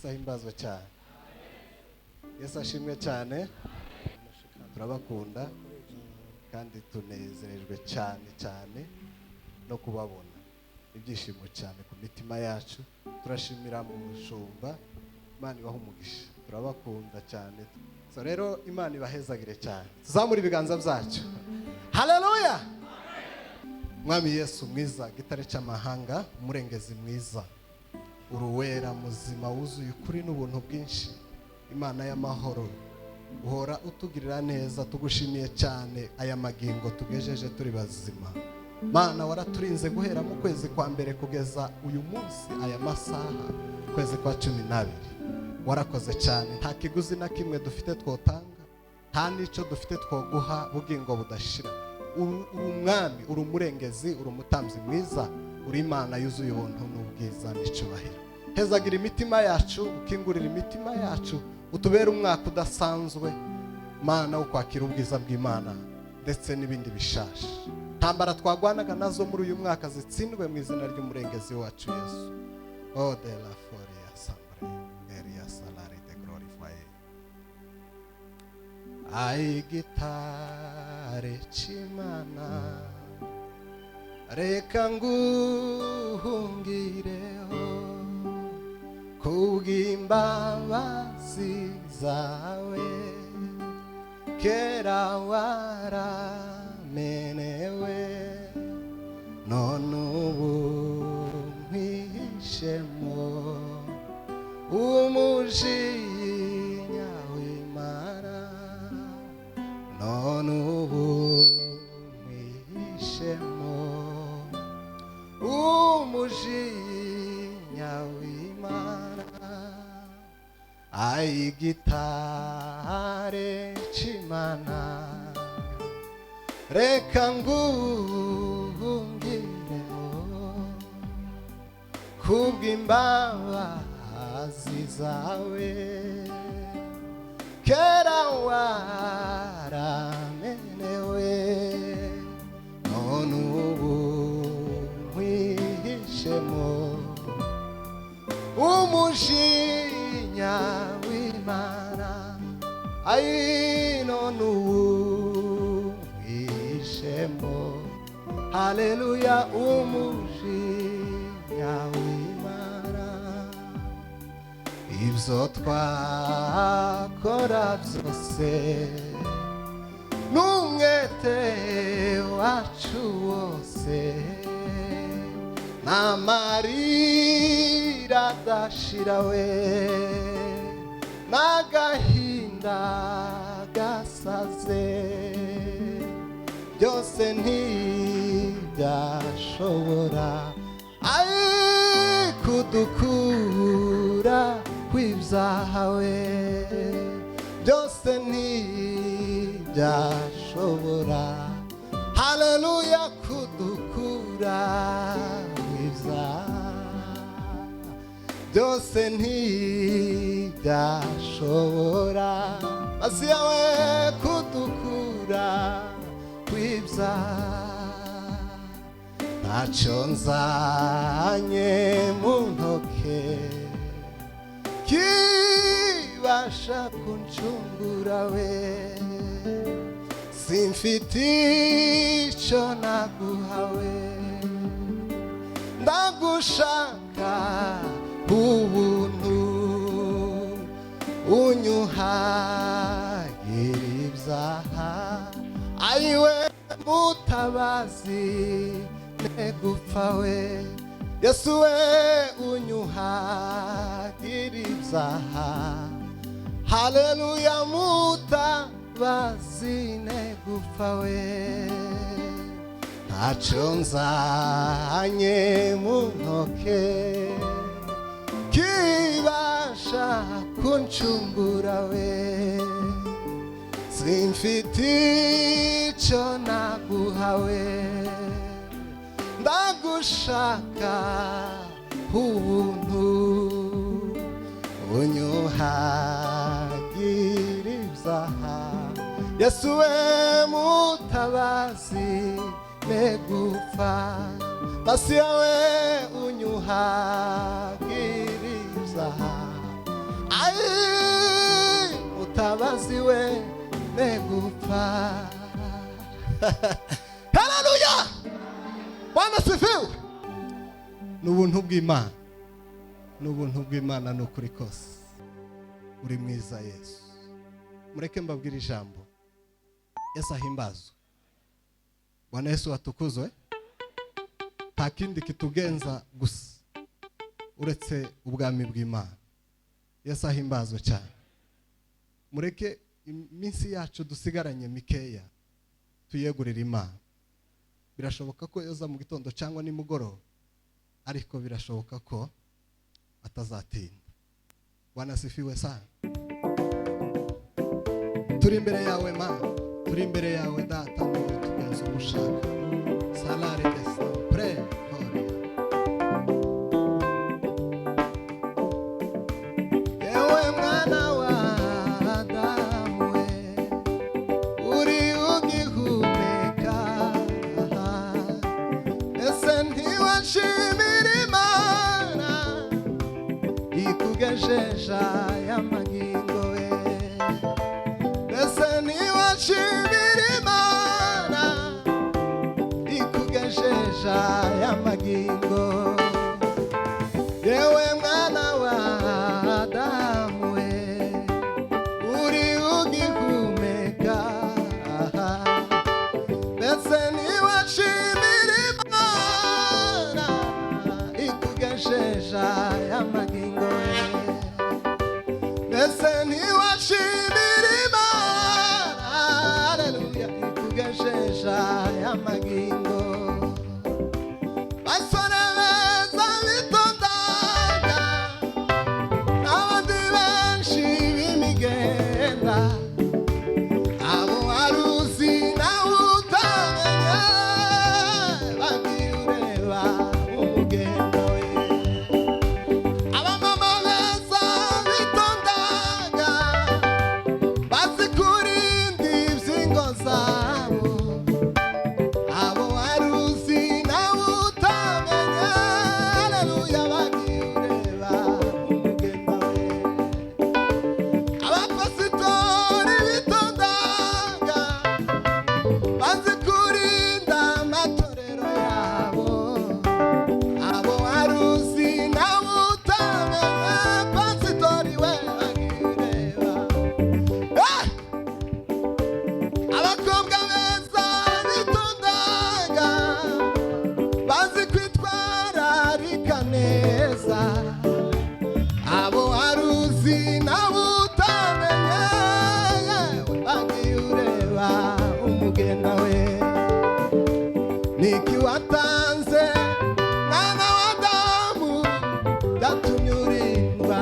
Yesu ahimbazwe cyane. Yesu ashimwe cyane. Turabakunda kandi tunezerejwe cyane no kubabona. Ibyishimo cyane ku mitima yacu. Turashimira mu mushumba. Imana ibaha umugisha. Turabakunda cyane. So rero Imana ibahezagire cyane. Tuzamura ibiganza byacu. Haleluya. Mwami Yesu mwiza, gitare cy'amahanga, umurengezi mwiza, uruwera muzima wuzuye ukuri n'ubuntu bwinshi, Imana y'amahoro, uhora utugirira neza. Tugushimiye cyane aya magingo tugejeje turi bazima. Mana, waraturinze guhera mu kwezi kwa mbere kugeza uyu munsi aya masaha, kwezi kwa 12. Warakoze cyane. Nta kiguzi na kimwe dufite twotanga, nta nico dufite twoguha bugingo budashira. Uri umwami, uri umurengezi, uri umutambyi mwiza, uri Imana yuzuye ubuntu n'ubwiza n'icubahiro. Hezagira imitima yacu, ukingurira imitima yacu, utubere umwaka udasanzwe Mana wo kwakira ubwiza bw'Imana ndetse n'ibindi bishasha. Ntambara twagwanaga nazo muri uyu mwaka zitsindwe mu izina ry'umurengezi wacu Yesu. Oh de la foria sambre eria salari de glorify. Ai gitare c'Imana, reka nguhungireho kubw'imbabazi zawe, kera waramenewe, none ubu nkwihishemo umujinya w'Imana, none ubu nkwihishemo umujinya w'Imana. Ai gitare c'Imana, reka nguhungireho kubw'imbabazi zawe, kera waramenewe, none ubu nkwihishemo umujinya w'Imana. Ai none ubu nkwihishemo, haleluya, umujinya w'Imana. Ibyo twakora byose n'umwete wacu wose, n'amarira adashira we, n'agahinda gasaze, byose ntibyashobora kudukura kw'ibyaha we, byose ntibyashobora, haleluya, kudukura kw'ibyaha, byose ntibyashobora, mazi yawe kudukura kw'ibyaha. Ntacyo nzanye mu ntoke kibasha kuncungura we, simfite icyo naguhawe, ndagushaka ubuntu, unyuhagire ibyaha, ayiwe mutabazi negupfa we, Yesu we, unyuhagire ibyaha, haleluya, mutabazi negupfa we. Ntacyo nzanye mu ntoke kibasha kuncungura we, simfite icyo naguhawe, ndagushaka ubuntu, unyuhagire ibyaha, Yesu we, mutabazi negupfa, masi yawe unyuhagire ibyaha, mutabazi we negupfa. Haleluya, Bwana sifiwe. N'ubuntu bw'Imana, n'ubuntu bw'Imana n'ukuri kose. Uri mwiza Yesu. Mureke mbabwire ijambo. Yesu ahimbazwe. Bwana Yesu atukuzwe. Nta kindi kitugenza gusa uretse ubwami bw'Imana. Yesu ahimbazwe cyane. Mureke iminsi yacu dusigaranye mikeya tuyegurira Imana. Birashoboka ko yoza mu gitondo cyangwa nimugoroba, ariko birashoboka ko atazatinda. Bwana sifiwe sana. Turi imbere yawe Mana, turi imbere yawe Data, tugenza umushaka. Salare de sempre gloria. Yewe mwana wa Adamu we, uri ugihumeka, ese ntiwashimira Imana ikugejeja y'amagingo we? Ese ntiwashimira Imana ikugejeja y'amagingo? Yewe mwana wa Adamu we, uri ugihumeka, ese ntiwashimira Imana ikugejeja y'amagingo we? Ese ntiwashimira Imana, haleluya, ikugejeja y'amagingo? Basore beza bitondaga n'abandi benshi b'imigenda, abo wari uzi nawe utamenye, bagiye ureba umugendo we. Abamama beza bitondaga bazi kurinda iby'ingo zabo, abo wari uzi nawe utamenye, haleluya, bagiye ureba umugendo we. Abapasitori bitondaga bazi kurinda amatorero yabo, abo wari uzi nawe utamenye, pasitori we, bagiye ureba. Abakobwa beza bitondaga bazi kwitwararika neza, abo wari uzi nawe utamenye, bagiye ureba umugenda we. Niki watanze mwana wa Adamu byatumye urindwa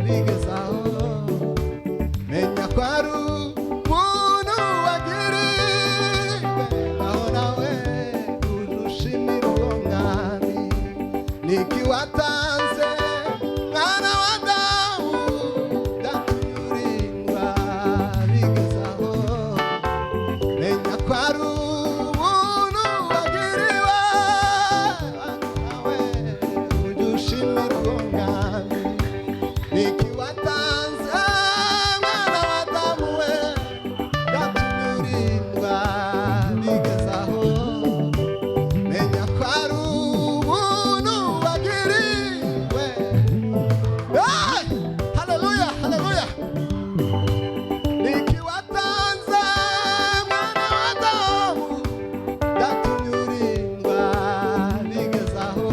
bigezaho? Menya ko ari umuntu wagiriwe, aho nawe urushimira uwo mwami. Niki watanze mwana wa Adamu byatumye urindwa bigezaho? Menya ko ari umuntu wagiriwe, nawe urushimira uwo mwami. Niki watanze mwana wa Adamu we, byatumye urindwa bigezaho? Menya ko ari ubuntu wagiriwe. Hey! Haleluya, haleluya. Niki watanze mwana wa Adamu byatumye urindwa bigezaho?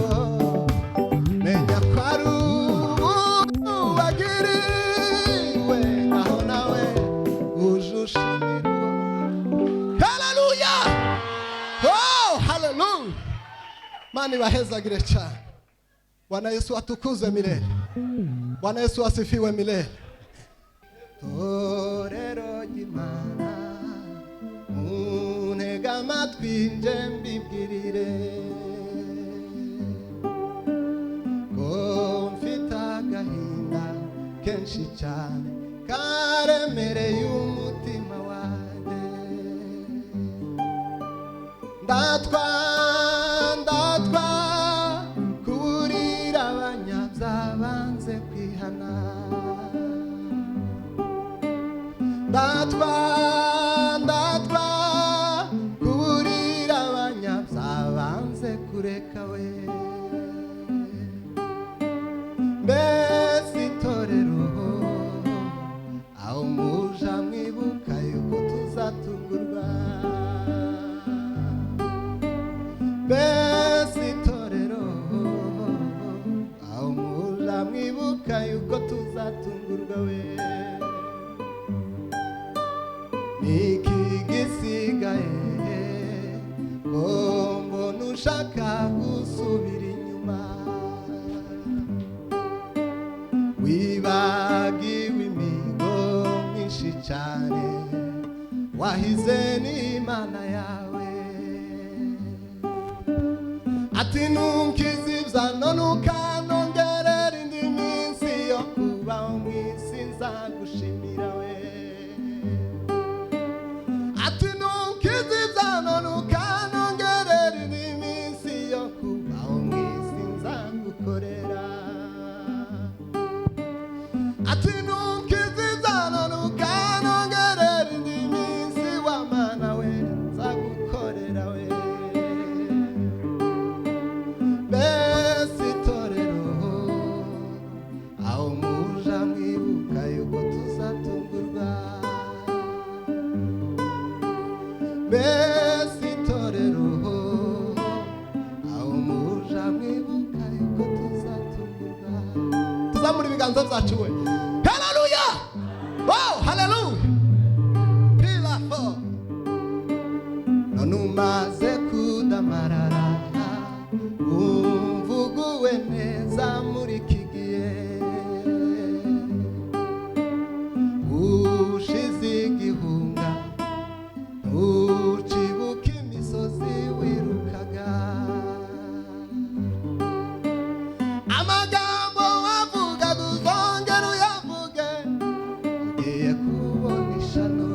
Menya ko ari ubuntu wagiriwe, naho nawe uje ushimirwa. Haleluya! Oh, haleluya! Mani bahezagire cyane. Bwana Yesu atukuzwe milele. Bwana Yesu asifiwe milele. Torero ry'Imana, untega amatwi nje mbibwirire ko mfite agahinda kenshi cyane karemereye umutima wanjye. Ndatwa kurira abanyabyaha banze kwihana. ndatwa kuburira abanyabyaha banze kureka we mbese itorero aho muja mwibuka yuko tuzatungurwa mbese itorero aho muja mwibuka yuko tuzatungurwa we niki gisigaye mbona ushaka gusubira inyuma wibagiwe imigo myinshi cyane wahize n'Imana yawe ati nunkiza ibyano nukanongerera indi minsi yo kubaho mu isi nzagushimira we ati nunkiza ibyano nukanongerera indi minsi yo kubaho mu isi nzagukorera ati nunkiza ibyano nukanongerera indi minsi wa mana we nzagukorera we mbese itorero aho muja mwibuka yuko tuzatungurwa mbese itorero aho muja mwibuka yuko tuzatungurwa tuzamura ibiganza byacu we haleluya wow haleluya pila fo none umaze kudamarara umvuguwe neza muri iki gihe ushize igihunga ucibuka imisozi wirukaga amagambo wavuga uzongera uyavuge ugiye kubona ishano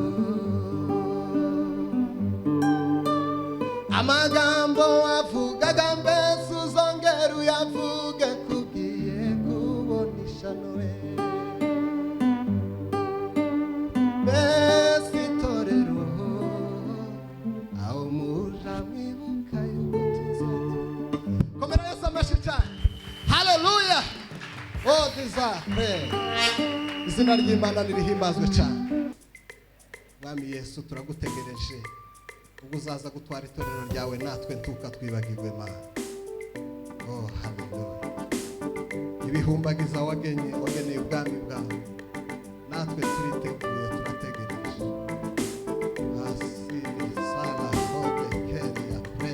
amagambo wavugaga mbese uzongera uyavuge kugiye kubona ishano we mbese itorero aho muja mwibuka yuko tuzatungurwa komera Yesu amashyi cyane haleluya oh desire izina ry'Imana nirihimbazwe cyane mwami Yesu turagutegereje ubwo uzaza gutwara itorero ryawe natwe ntuka twibagirwe mana oh haleluya ibihumbagiza wageneye ubwami bwawe natwe turiteguye turategereje asiri sala hobe keri ya pre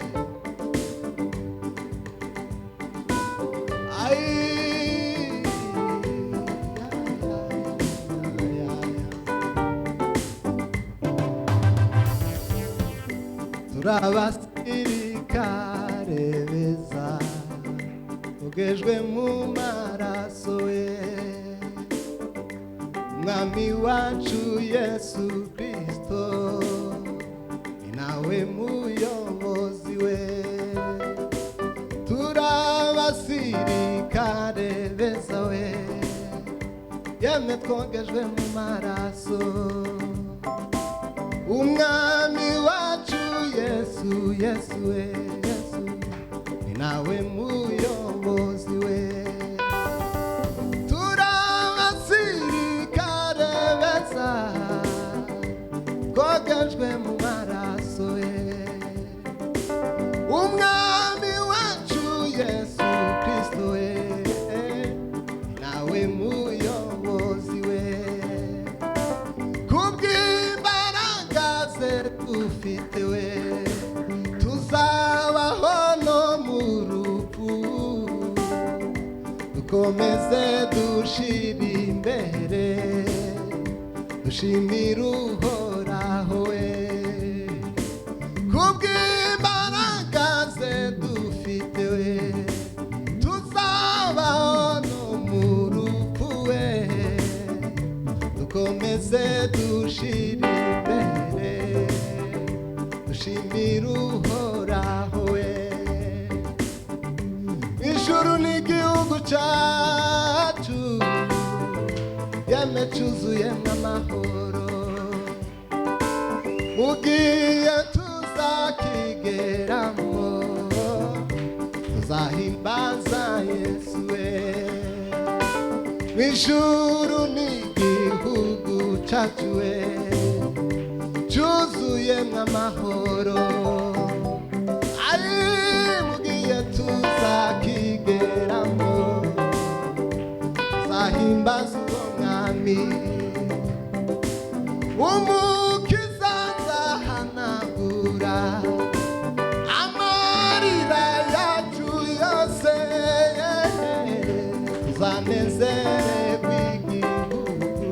ai turabasirikare beza ugejwe mu maraso ye mwami wacu Yesu Kristo ni nawe muyobozi we turabasirikare beza we yemwe twogejwe mu maraso umwami wacu Yesu Yesu we Yesu ni nawe muyobozi we turabasirikare beza twogejwe mu maraso ye umwami wacu Yesu Kristo we ni nawe muyobozi we kubw'imbaraga ze ufite we tuzabaho no mu rupfu dukomeze dushira imbere dushimira uhoraho we kubw'imbaraga ze dufite we tuzabaho no mu rupfu we dukomeze dushira imbere dushimira uhoraho we ijuru n'igihugu cyacu yeme cyuzuyemo amahoro mugiye tuzakigeramo tuzahimbaza Yesu we mw'ijuru n'igihugu cyacu we cyuzuyemwo amahoro ari mugiye tuzakigeramo tuzahimbaza uwo mwami umukiza azahanagura amarira yacu yose tuzanezererwa igihugu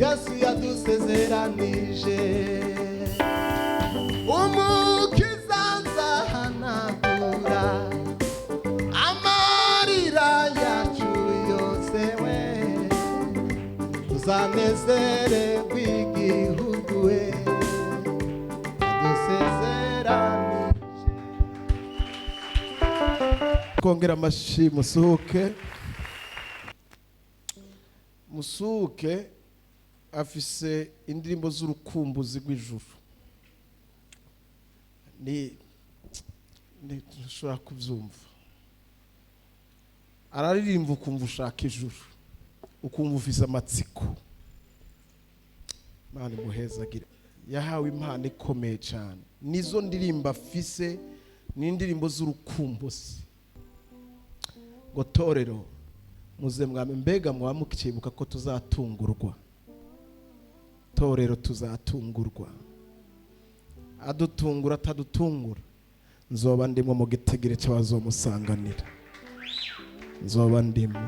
Yesu yadusezeranije umukiza azahanagura amarira yacu yose we tuzanezererwa igihugu we yadusezeranije. Kongera amashi musuke afise indirimbo z'urukumbuzi rw'ijuru ntushobora kubyumva araririmba ukumva ushaka ijuru ukumva ufise amatsiko Imana imuhezagire yahawe impano ikomeye cyane nizo ndirimbo afise n'indirimbo z'urukumbuzi ngo torero muze mwami mbega mwamukibuka ko tuzatungurwa torero tuzatungurwa adutungura atadutungura nzoba ndimo mu gitegere cy'abazomusanganira nzoba ndimo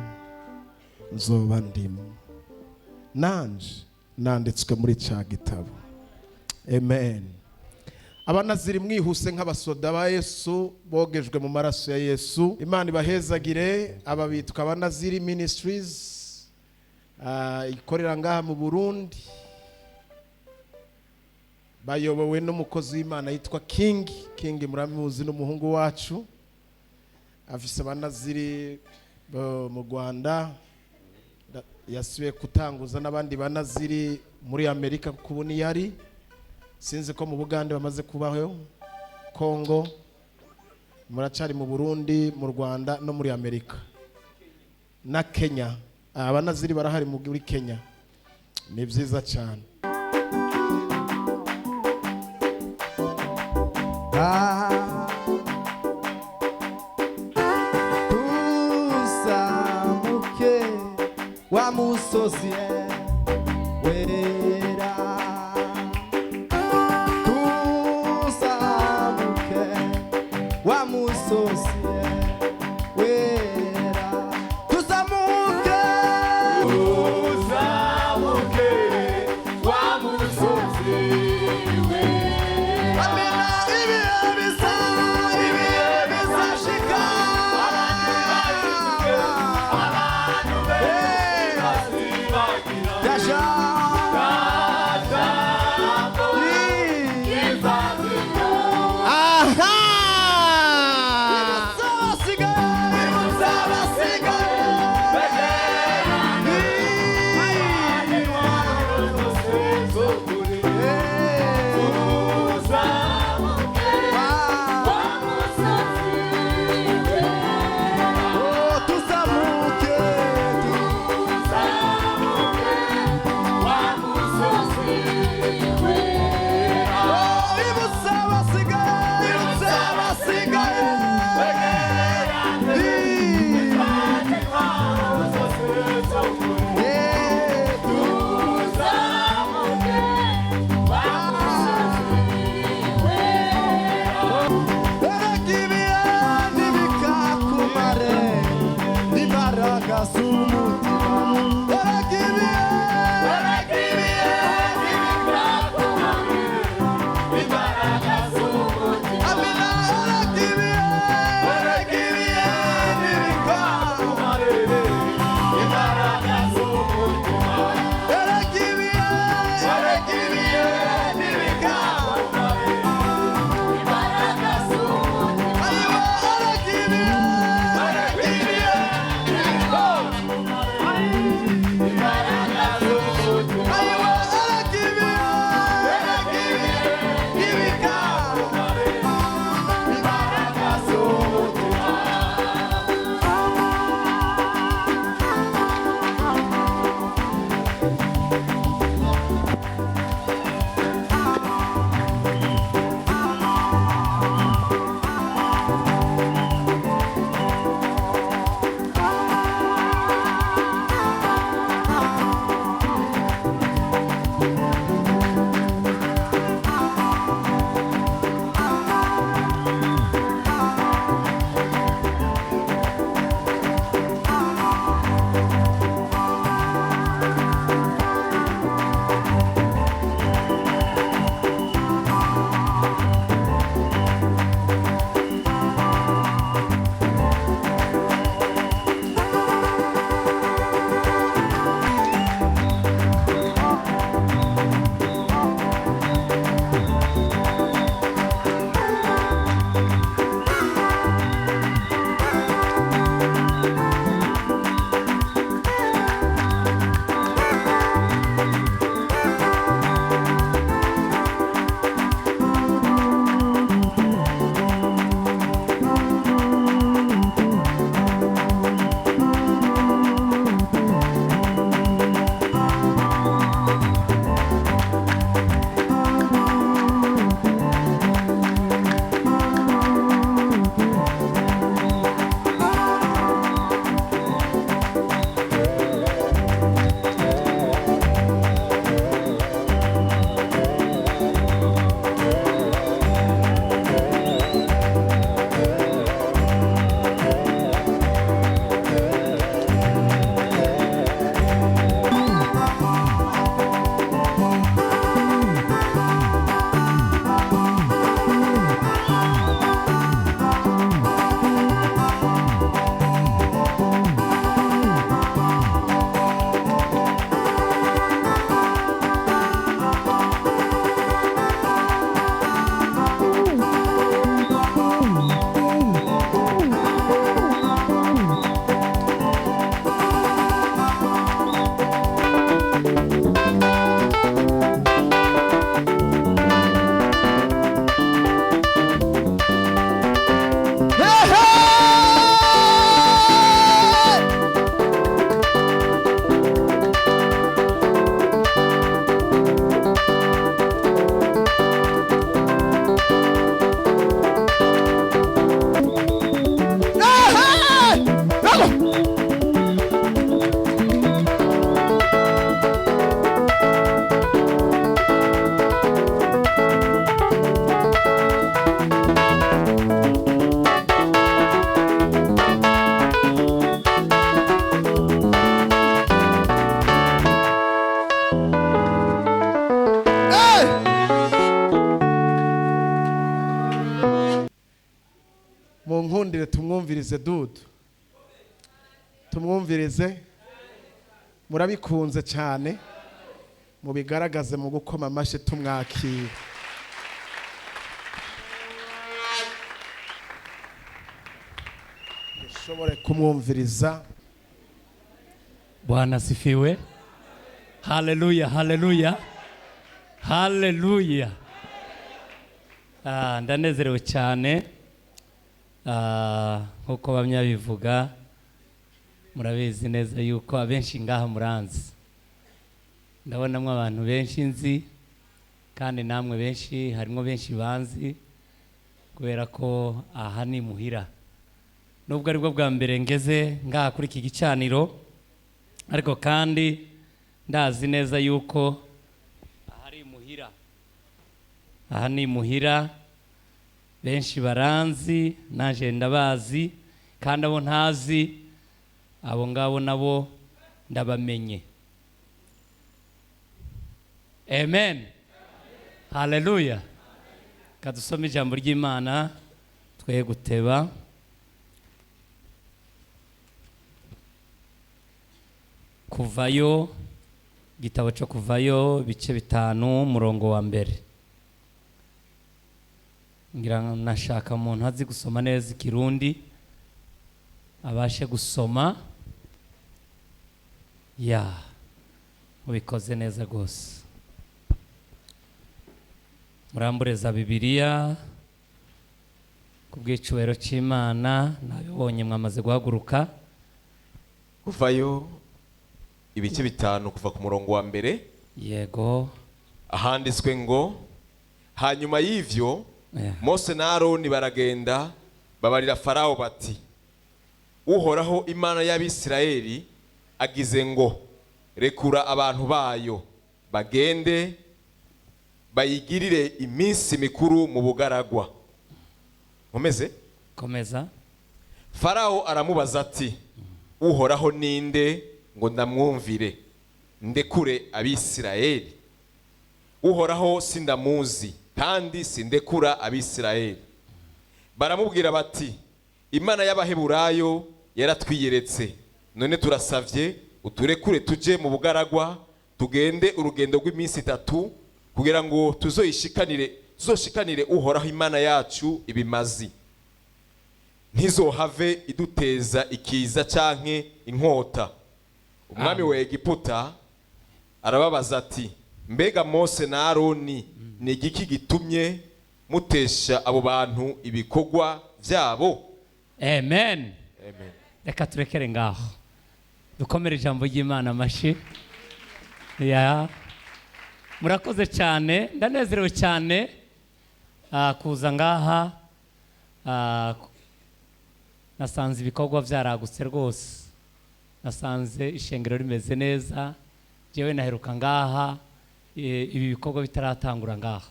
nanditswe muri cya gitabo amen. Abanaziri mwihuse nk'abasoda ba Yesu bogejwe mu maraso ya Yesu Imana ibahezagire aba bitwa Abanaziri Ministries ikorera ngaha mu Burundi bayobowe n'umukozi w'Imana yitwa King muramuzi n'umuhungu wacu afise Abanaziri mu Rwanda yasubiye kutanguza n'abandi Banaziri muri Amerika kuko ni yari sinzi ko mu Bugande bamaze kubaho Kongo muracari mu Burundi mu Rwanda no muri Amerika na Kenya Abanaziri barahari muri Kenya ni byiza cyane tuzamuke wa musozi wera tuzamuke wa musozi wera tuzamuke wa musozi wera amena ibihe bizashika abantu Dasha mu nkundire tumwumvirize Dudu, tumwumvirize. Murabikunze cyane, mubigaragaze mu gukoma amashyi tumwakira. Dushobore kumwumviriza. Bwana asifiwe. Haleluya, haleluya, haleluya. Ndanezerewe cyane. Nkuko bamwe bivuga, murabizi neza yuko abenshi ngaha muranzi. Ndabonamo abantu benshi nzi, kandi namwe benshi, harimo benshi banzi, kubera ko aha ni muhira. Nubwo ari bwo bwa mbere ngeze ngaha kuri iki gicaniro, ariko kandi ndazi neza yuko ahari muhira. Aha ni muhira, benshi baranzi, naje ndabazi, kandi abo ntazi, abo ngabo nabo ndabamenye. Amen. Haleluya. Kadusome ijambo ry'Imana twe guteba. Kuvayo, gitabo cyo Kuvayo bice 5 murongo wa mbere. Ngira nashaka umuntu azi gusoma neza Kirundi abashe gusoma. Mubikoze neza gose. Murambureza Bibiliya kubw'icubahiro cy'Imana. Nabibonye mwamaze guhaguruka. Kuvayo ibice 5 kuva ku murongo wa mbere. Yego. Ahanditswe ngo, hanyuma y'ivyo Mose na Aroni baragenda babarira Farao bati, Uhoraho Imana y'Abisirayeli agize ngo, rekura abantu bayo bagende bayigirire iminsi mikuru mu bugaragwa. Komeza. Farao aramubaza ati, Uhoraho ninde ngo ndamwumvire ndekure Abisirayeli? Uhoraho sindamuzi, kandi sindekura Abisirayeli. Baramubwira bati, Imana y'Abaheburayo yaratwiyeretse, none turasavye uturekure tuje mu bugaragwa, tugende urugendo rw'iminsi 3 kugira ngo tuzoshikanire Uhoraho Imana yacu ibimazi. Ntizohave iduteza ikiza canke inkota. Umwami wa Egiputa arababaza ati, mbega Mose na Aroni ni igiki gitumye mutesha abo bantu ibikorwa byabo? Amen. Reka turekere ngaho, dukomere ijambo ry'Imana amashyi. Murakoze cyane, ndanezerewe cyane kuza ngaha. Nasanze ibikorwa byaragutse rwose, nasanze ishengero rimeze neza. Jewe naheruka ngaha ibi bikorwa bitaratangura ngaha,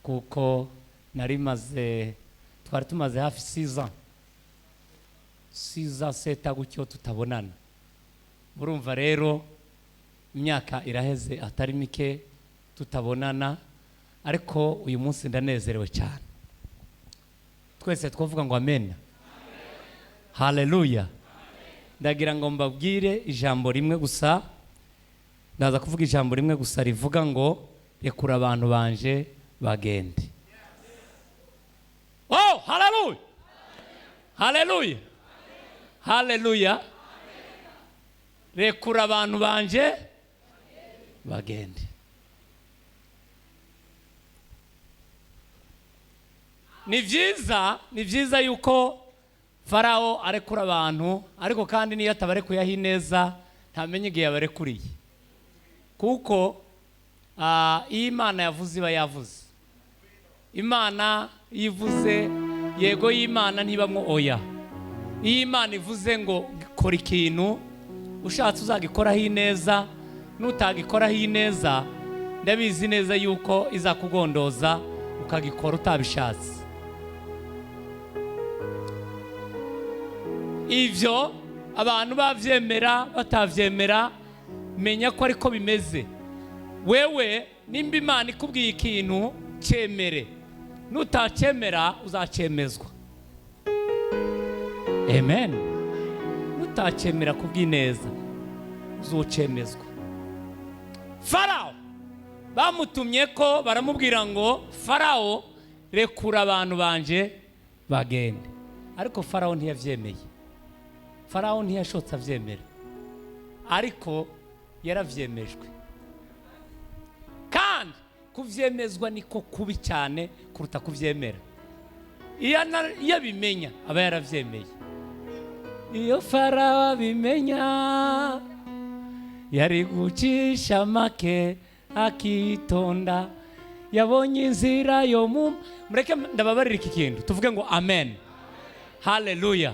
kuko twari tumaze hafi 6 ans 7 gutyo tutabonana. Murumva rero imyaka iraheze atari mike tutabonana, ariko uyu munsi ndanezerewe cyane. Twese twavuga ngo amen. Haleluya. Ndagira ngo mbabwire ijambo rimwe gusa. Ndaza kuvuga ijambo rimwe gusa rivuga ngo, rekura abantu banje bagende. Oh, haleluya. Haleluya. Haleluya. Rekura abantu banje bagende. Ni byiza yuko Farao arekura abantu, ariko kandi niyo atabarekuye neza ntamenye igihe yabarekuriye, kuko iyo Imana yavuze iba yavuze. Imana yivuze yego y'Imana ntibamwo oya. Iyo Imana ivuze ngo kora ikintu, ushatse uzagikoraho neza, nutagikoraho neza ndabizi neza yuko izakugondoza ukagikora utabishatse. Ivyo abantu bavyemera batavyemera, menya ko ariko bimeze. Wewe nimba Imana ikubwiye ikintu, cemere. Nutacemera uzacemezwa. amen. Nutacemera kubw'ineza uzucemezwa. Farawo bamutumye ko baramubwira ngo Farawo rekura abantu banje bagende, ariko Farawo ntiyavyemeye. Farawo ntiyashotse avyemera, ariko yaravyemejwe. Kandi kuvyemezwa niko kubi cyane kuruta kuvyemera. Iyo abimenya aba yaravyemeye. Iyo Farawo abimenya yari gucisha make akitonda, yabonye inzira yo mureke ndababarira iki kintu tuvuge ngo amen, haleluya.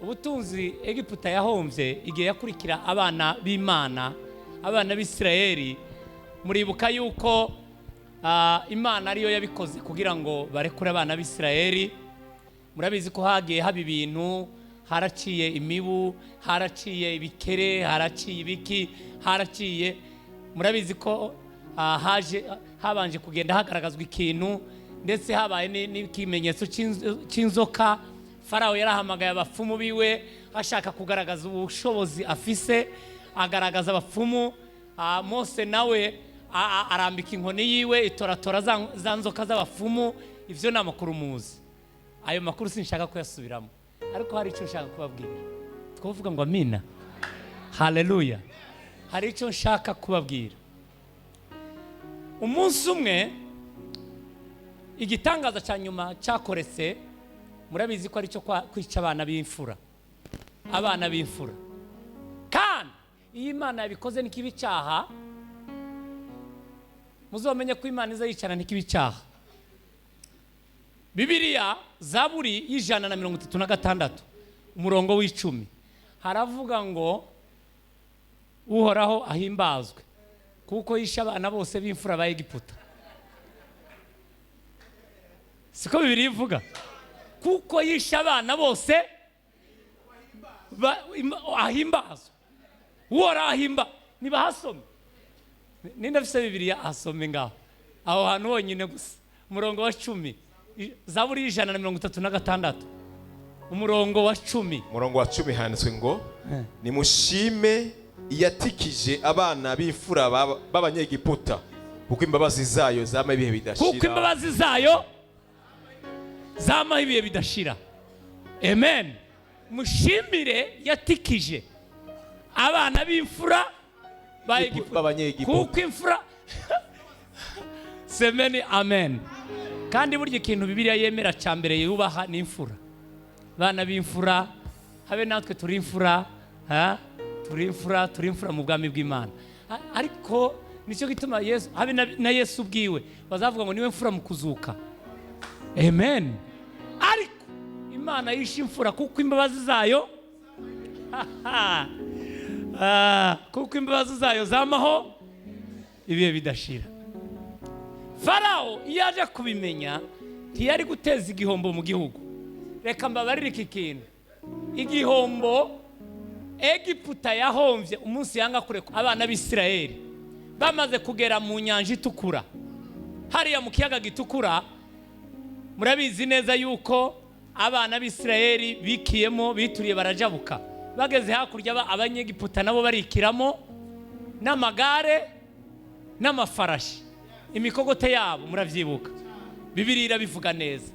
Ubutunzi Egiputa yahomvye igihe yakurikira abana b'Imana, abana b'Isirayeli. Muribuka yuko Imana ariyo yabikoze kugira ngo barekure abana b'Isirayeli. Murabizi ko hagiye haba ibintu, haraciye imibu, haraciye ibikere, haraciye ibiki, haraciye, murabizi ko habanje kugenda hagaragazwa ikintu, ndetse habaye n'ikimenyetso cy'inzoka. Farawo yarahamagaye abapfumu biwe ashaka kugaragaza ubushobozi afise, agaragaza abapfumu. Mose nawe arambika inkoni yiwe itoratora za nzoka z'abapfumu. Ivyo ni amakuru muzi, ayo makuru sinshaka kuyasubiramo, ariko hari icyo nshaka kubabwira. Twavuga ngo amina, haleluya. Hari icyo nshaka kubabwira. Umunsi umwe igitangaza cya nyuma cyakoretse, murabizi ko ari cyo kwica abana b'imfura. Abana b'imfura. Kandi iyo Imana yabikoze n'ikibi cyaha, muzomenye ko Imana izayicana n'ikibi cyaha. Bibiliya Zaburi y'136 umurongo w'10 haravuga ngo Uhoraho ahimbazwe kuko yishe abana bose b'imfura ba Egiputa. Siko Bibiliya ivuga? Kuko yishe abana bose ahimbazwe. Uhoraho ahimba. Niba hasome, ninde afise Bibiliya asome ngaho aho hantu honyine gusa. Umurongo wa 10, Zaburi y'136 umurongo wa 10. Umurongo wa 10 handitswe ngo nimushime iyatikije abana b'imfura b'Abanyegiputa kuko imbabazi zayo zama ibihe bidashira. Kuko imbabazi zayo zama ibihe bidashira. Amen. Mushimire yatikije abana b'imfura b'Abanyegiputa kuko imfura semeni amen. Kandi burya ikintu Bibiliya yemera cya mbere yubaha ni imfura. Bana b'imfura, habe natwe turi imfura, turi imfura mu bwami bw'Imana. Ariko nicyo gituma Yesu, habe na Yesu ubwiwe bazavuga ngo niwe mfura mu kuzuka. Amen. Ariko Imana yishe imfura kuko imbabazi zayo kuko imbabazi zayo zamaho ibihe bidashira. Farawo iyo aje kubimenya ntiyari guteza igihombo mu gihugu. Reka mbabarire iki kintu. Igihombo Egiputa yahomvye umunsi yanga kureka abana b'Isirayeli bamaze kugera mu nyanja itukura. Hariya mu kiyaga gitukura, murabizi neza yuko abana b'Isirayeli bikiyemo bituriye barajabuka. Bageze hakurya Abanyegiputa nabo barikiramo n'amagare n'amafarashi, imikogote yabo, muravyibuka. Bibiliya irabivuga neza.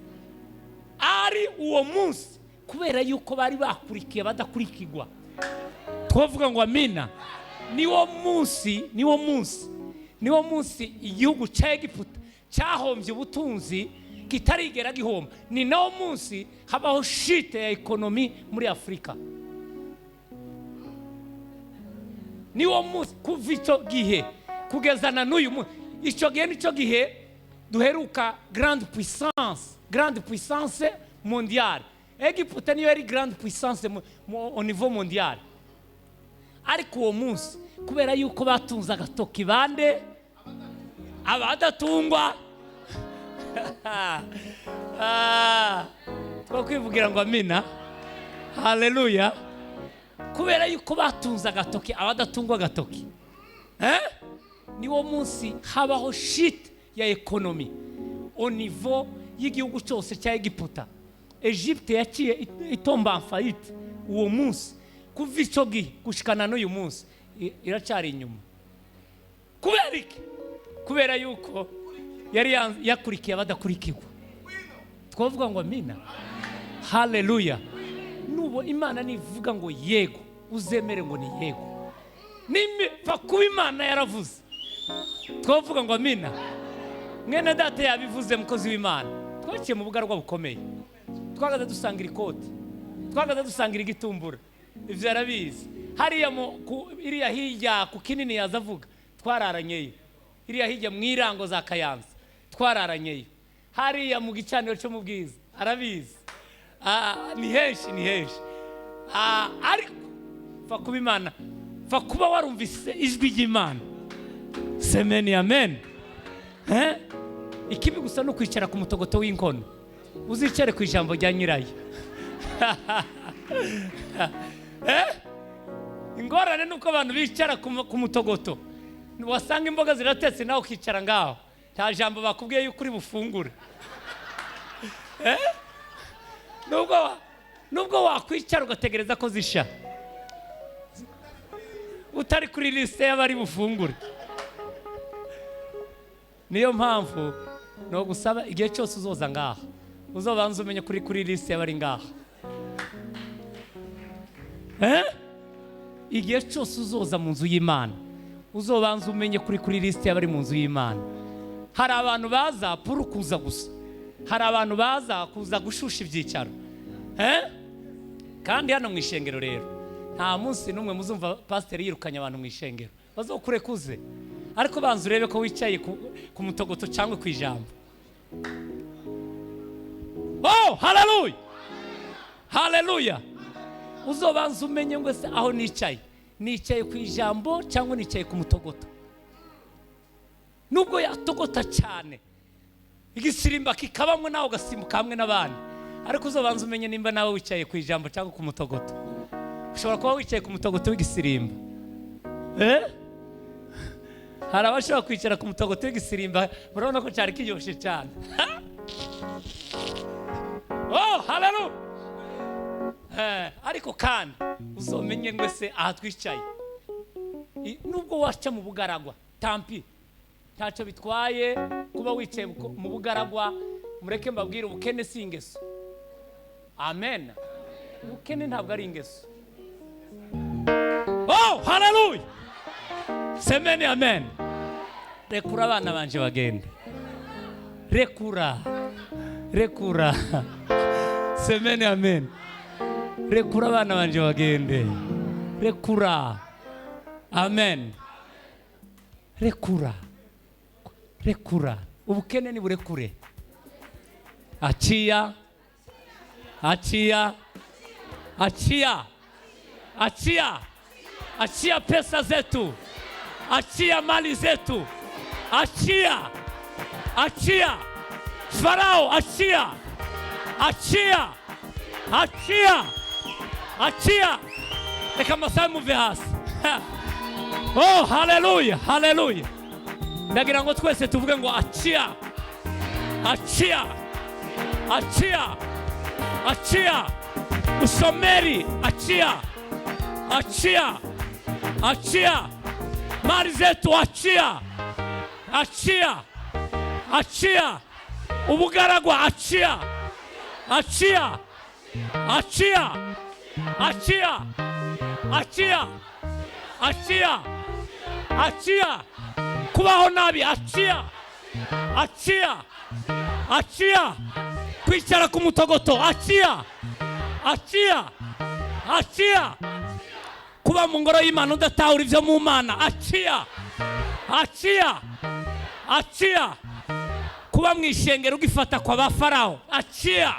Ari uwo munsi kubera yuko bari bakurikiye badakurikirwa, twavuga ngo amina. Niwo munsi igihugu cya Egiputa cyahomvye ubutunzi kitarigera gihomba. Ni nawo munsi habaho shite ya ekonomi muri Afrika. Niwo munsi kuva icyo gihe kugezana n'uyu munsi. Icyo gihe nicyo gihe duheruka grande puissance mondiale. Egiputa niyo yari grande puissance au niveau mondial. Ariko uwo munsi kubera yuko batunza agatoki bande abadatungwa twakwivugira ngo amina, haleluya. Kubera yuko batunza agatoki abadatungwa agatoki, niwo munsi habaho shit ya ekonomi au niveau y'igihugu cyose cya Egiputa. Egypte yaciye itomba amfayite uwo munsi, kuva icyo gihe gushikana n'uyu munsi iracyari inyuma. Kubera iki? Kubera yuko yari yakurikiye abadakurikirwa. Twavuga ngo amina, haleluya. Nubo Imana nivuga ngo yego, uzemere ngo ni yego. Nimba kuba Imana yaravuze, twavuga ngo amina. Mwene data yabivuze, mukozi w'Imana. Twaciye mu bugarwa bukomeye, twagaza dusangira ikoti, twagaza dusangira igitumbura, ivyo yarabizi. Hariya iriya hirya ku kinini yazavuga, twararanyeyo. Iriya hirya mwirango za Kayanza, twararanyeyo. Hariya mu gicaniro cyo mu Bwiza, arabizi. Ni henshi. Ariko fa kuba Imana, fa kuba warumvise ijwi ry'Imana. Semeni amen. Ikibi gusa no kwicara ku mutogoto w'inkono, uzicare ku ijambo rya nyirayo. Ingorane nuko abantu bicara ku mutogoto, wasanga imboga ziratetse nawe ukicara ngaho, nta jambo bakubwiye yuko uri bufungure. Nubwo wakwicara ugategereza ko zisha, utari kuri liste y'abari bufungure. Niyo mpamvu no gusaba igihe cyose uzoza ngaho, uzobanza umenye kuri liste y'abari ngaho. Igihe cyose uzoza mu nzu y'Imana, uzobanza umenye kuri liste y'abari mu nzu y'Imana. Hari abantu baza purukuza gusa, hari abantu baza kuza gushusha ibyicaro. Kandi hano mu ishengero rero nta munsi n'umwe muzumva pastor yirukanye abantu mu ishengero, bazokure kuze. Ariko banza urebe ko wicaye ku mutogoto cyangwa ku ijambo. Oh, haleluya, haleluya. Uzobanza umenye ngo se aho nicaye ku ijambo cyangwa nicaye ku mutogoto. Nubwo yatogota cyane, igisirimba kikabamwe nawe ugasimbuka hamwe n'abandi, ariko uzobanza umenye nimba nawe wicaye ku ijambo cyangwa ku mutogoto. Ushobora kuba wicaye ku mutogoto w'igisirimba. Hari abashobora kwicara ku mutogoto w'igisirimba, murabona ko cyari kiryoshye cyane. Oh, haleluya. Ariko kandi uzomenye ngo se aha twicaye, nubwo waca mu bugaragwa, tampi ntacyo bitwaye kuba wicaye mu bugaragwa. Mureke mbabwire, ubukene si ingeso. Amen. Ubukene ntabwo ari ingeso. Oh, haleluya. Semeni amen. Rekura abana banje bagende. Rekura. Semeni amen. Rekura abana banje bagende. Rekura. Amen. Rekura. Ubukene ni burekure. Achia pesa zetu. Achia mali zetu. Achia. Farao, achia. Reka masaye muve hasi. Oh, haleluya. Ndagira ngo twese tuvuge ngo achia. Usomeri, achia. Mali zetu, achia. Ubugaragwa, achia. Kubaho nabi, achia. Kwicara ku mutogoto, achia. Kuba mu ngoro y'Imana udatahura ivyo mu Mana, achia. Kuba mu ishengero ugifata kwa ba Farao, achia.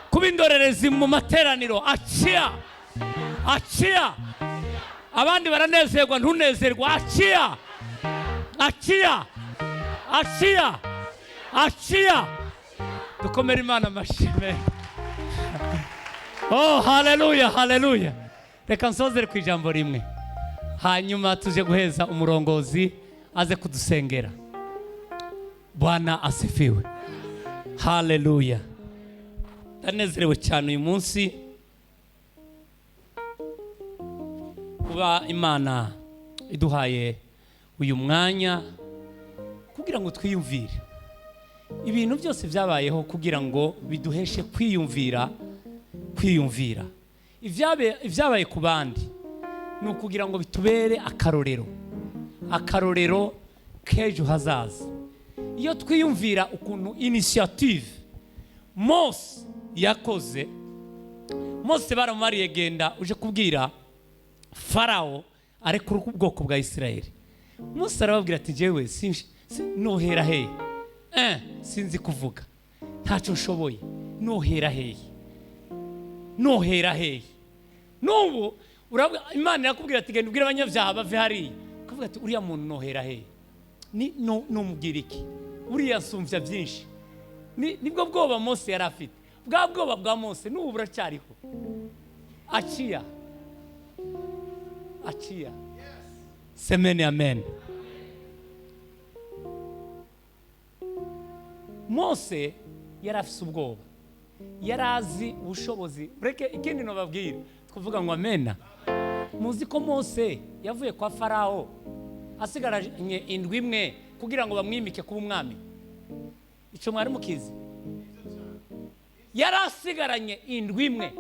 Kuba indorerezi mu materaniro, achia. Abandi baranezerwa ntunezerwa, achia. Dukomere Imana amashimwe. Oh, haleluya. Reka nsozere ku ijambo rimwe, hanyuma tuje guheza umurongozi aze kudusengera. Bwana asifiwe. Haleluya. Ndanezerewe cyane uyu munsi kuba Imana iduhaye uyu mwanya kugira ngo twiyumvire ibintu byose byabayeho, kugira ngo biduheshe kwiyumvira. Ibyabaye ku bandi ni ukugira ngo bitubere akarorero k'ejo hazaza. Iyo twiyumvira ukuntu initiative Mose yakoze, Mose baramariye genda uje kubwira Farao arekura ubwoko bwa Isirayeli. Mose arababwira ati jewe nohera hehe, sinzi kuvuga, ntacyo nshoboye, nohera hehe. N'ubu Imana irakubwira ati genda ubwire abanyabyaha bave hariya, ukavuga ati uriya muntu nohera hehe, numubwira iki, uriya nsumvya byinshi. Nibwo bwoba Mose yari afite. Bwa bwoba bwa Mose n'ubu buracyariho. Aciya semeni amen. Mose yari afise ubwoba, yari azi ubushobozi. Reke ikindi nobabwira twavuga ngo amena. Muzi ko Mose yavuye kwa Farao asigaranye indwi imwe kugira ngo bamwimike kuba umwami. Icyo mwari mukizi? Yari asigaranye indwi imwe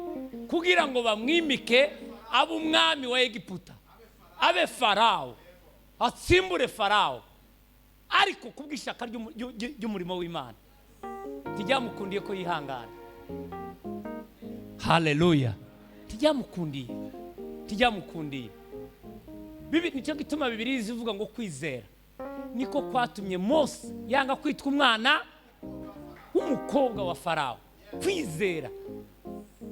kugira ngo bamwimike abe umwami wa Egiputa, abe Farao, atsimbure Farao. Ariko kubw'ishaka ry'umurimo w'Imana tijyamukundiye ko yihangana. Haleluya. Tijyamukundiye. Bibi nicyo gituma Bibiliya ivuga ngo kwizera niko kwatumye Mose yanga kwitwa umwana w'umukobwa wa Farao.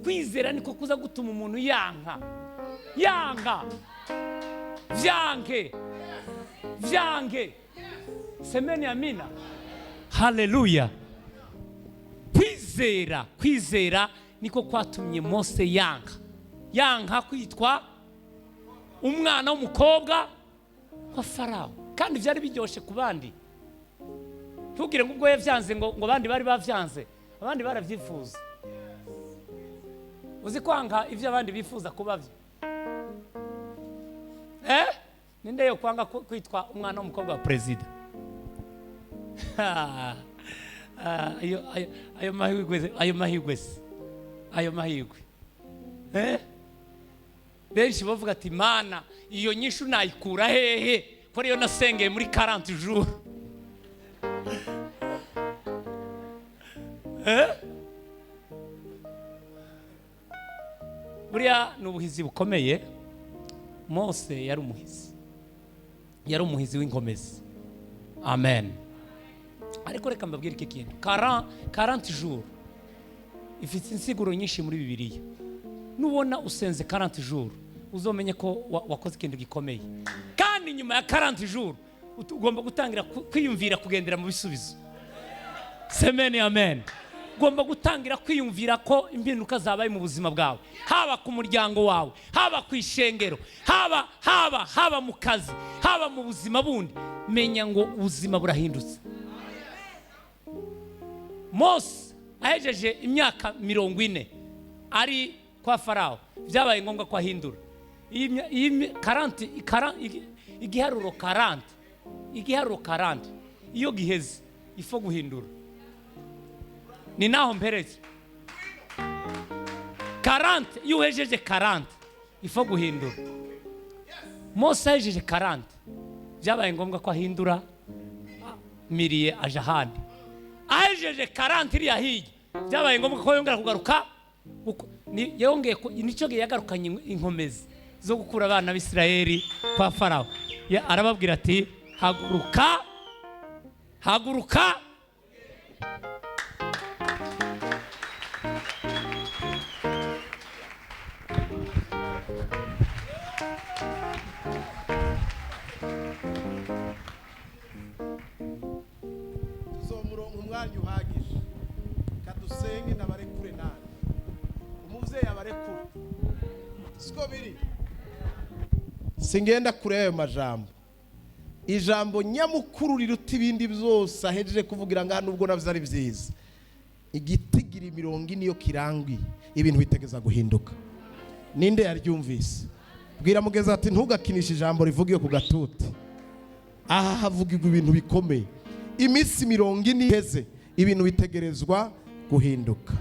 Kwizera niko kuza gutuma umuntu yanga vyange. Semeni amina. Haleluya. Kwizera niko kwatumye Mose yanga kwitwa umwana w'umukobwa wa Farao. Kandi byari biryoshe ku bandi. Ntugire ngo ubwo yavyanze ngo abandi bari bavyanze, abandi baravyifuza. Uzi kwanga ivyo abandi bifuza kubavyo? Ninde yo kwanga kwitwa umwana w'umukobwa wa president? Ayo mahirwe. Benshi bavuga ati Mana iyo nyishu nayikura hehe ko ariyo nasengeye muri 40 jours. Buriya n'ubuhizi bukomeye. Mose yari umuhizi w'inkomezi. Amen. Ariko reka mbabwire iki kintu, 40 jours ifite insiguro nyinshi muri Bibiliya. Nubona usenze 40 jours uzomenye ko wakoze ikintu gikomeye. Kandi nyuma ya 40 jours ugomba gutangira kwiyumvira kugendera mu bisubizo. Semeni amen. Ugomba gutangira kwiyumvira ko impinduka zabaye mu buzima bwawe, haba ku muryango wawe, haba ku ishengero, haba mu kazi, haba mu buzima bundi. Menya ngo ubuzima burahindutse. Mose ahejeje imyaka 40 ari kwa Farao, byabaye ngombwa ko ahindura igiharuro 40 iyo giheze ifo guhindura. Ni naho mpereze 40 iyo uhejeje 40 ifo guhindura. Mose ahejeje 40 byabaye ngombwa ko ahindura, miriye aje ahandi. Ahejeje 40 iri ahigi byabaye ngombwa ko yongera kugaruka. Yongeye nicyo yagarukanye inkomezi zo gukura abana b'Isirayeli kwa Farao. Arababwira ati haguruka. Tuzomuronka umwanya uhagije kadusenge n'abarekure nani umuvyeyi abarekure. Siko biri singenda kure ayo majambo. ijambo nyamukuru riruta ibindi byose ahejeje kuvugira ngaha nubwo navyo ari byiza. Igitigira 40 niyo kirangi ibintu bitegeza guhinduka. Ninde yaryumvise? Bwira mugeza ati ntugakinisha ijambo rivugiye ku gatuti. Aha havugirwa ibintu bikomeye. Iminsi 40 iheze ibintu bitegerezwa guhinduka.